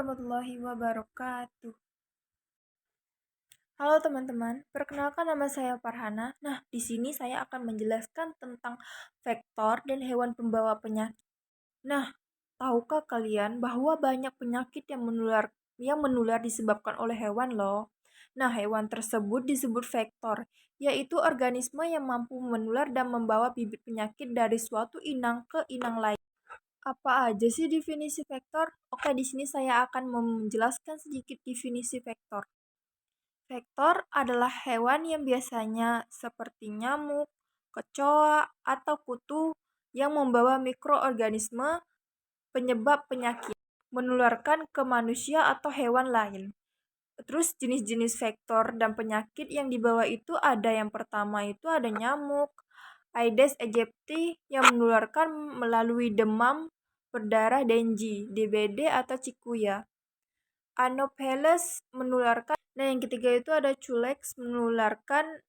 warahmatullahi wabarakatuh. Halo teman-teman, perkenalkan nama saya Farhana. Nah, di sini saya akan menjelaskan tentang vektor dan hewan pembawa penyakit. Nah, tahukah kalian bahwa banyak penyakit yang menular disebabkan oleh hewan loh? Nah, hewan tersebut disebut vektor, yaitu organisme yang mampu menular dan membawa bibit penyakit dari suatu inang ke inang lain. Apa aja sih definisi vektor? Oke, di sini saya akan menjelaskan sedikit definisi vektor. Vektor adalah hewan yang biasanya seperti nyamuk, kecoa, atau kutu yang membawa mikroorganisme penyebab penyakit, menularkan ke manusia atau hewan lain. Terus jenis-jenis vektor dan penyakit yang dibawa itu ada yang pertama itu ada nyamuk, Aedes aegypti yang menularkan melalui demam berdarah Dengue, DBD atau Cikuya. Anopheles menularkan. Nah, yang ketiga itu ada Culex menularkan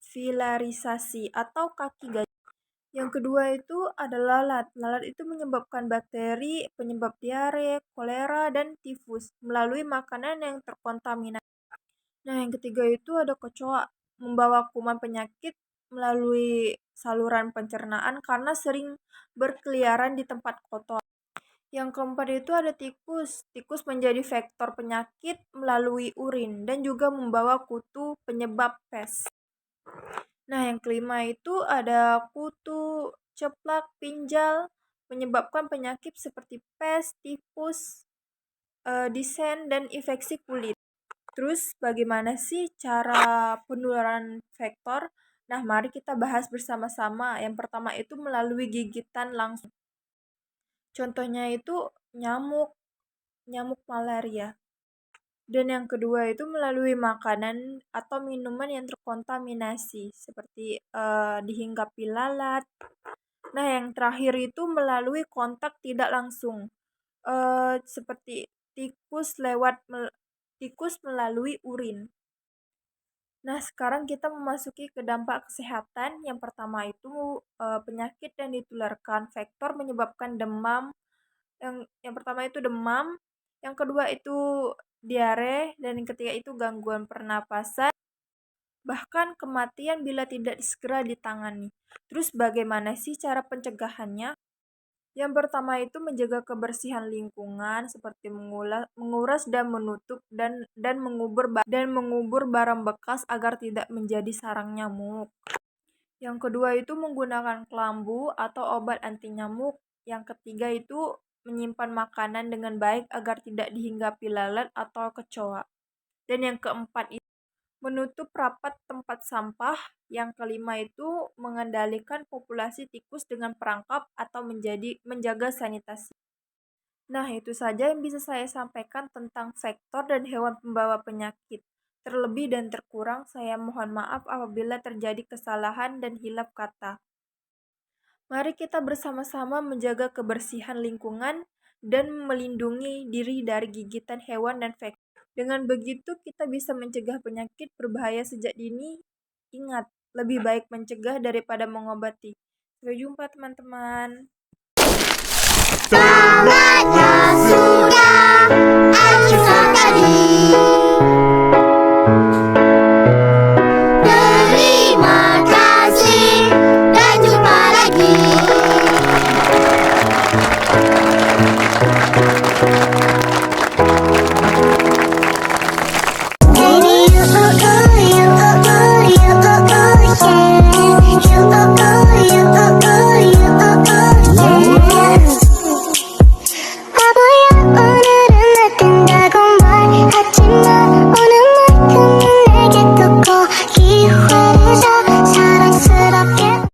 filarisasi atau kaki gajah. Yang kedua itu ada lalat. Lalat itu menyebabkan bakteri penyebab diare, kolera, dan tifus melalui makanan yang terkontaminasi. Nah, yang ketiga itu ada kecoa, membawa kuman penyakit melalui saluran pencernaan karena sering berkeliaran di tempat kotor. Yang keempat itu ada tikus. Tikus menjadi vektor penyakit melalui urin dan juga membawa kutu penyebab pes. Nah, yang kelima itu ada kutu, ceplak, pinjal, menyebabkan penyakit seperti pes, tifus, disen, dan infeksi kulit. Terus bagaimana sih cara penularan vektor? Nah, mari kita bahas bersama-sama. Yang pertama itu melalui gigitan langsung. Contohnya itu nyamuk malaria. Dan yang kedua itu melalui makanan atau minuman yang terkontaminasi seperti dihinggapi lalat. Nah, yang terakhir itu melalui kontak tidak langsung seperti tikus melalui urin. Nah, sekarang kita memasuki ke dampak kesehatan. Yang pertama itu penyakit yang ditularkan vektor menyebabkan demam. Yang pertama itu demam, yang kedua itu diare, dan yang ketiga itu gangguan pernapasan, bahkan kematian bila tidak segera ditangani. Terus bagaimana sih cara pencegahannya? Yang pertama itu menjaga kebersihan lingkungan seperti menguras dan menutup dan mengubur barang bekas agar tidak menjadi sarang nyamuk. Yang kedua itu menggunakan kelambu atau obat anti nyamuk. Yang ketiga itu menyimpan makanan dengan baik agar tidak dihinggapi lalat atau kecoa. Dan yang keempat itu menutup rapat tempat sampah. Yang kelima itu mengendalikan populasi tikus dengan perangkap atau menjaga sanitasi. Nah, itu saja yang bisa saya sampaikan tentang vektor dan hewan pembawa penyakit. Terlebih dan terkurang, saya mohon maaf apabila terjadi kesalahan dan hilaf kata. Mari kita bersama-sama menjaga kebersihan lingkungan dan melindungi diri dari gigitan hewan dan vektor. Dengan begitu, kita bisa mencegah penyakit berbahaya sejak dini. Ingat, lebih baik mencegah daripada mengobati. Sampai jumpa, teman-teman. Semangatnya sudah, ayo tadi.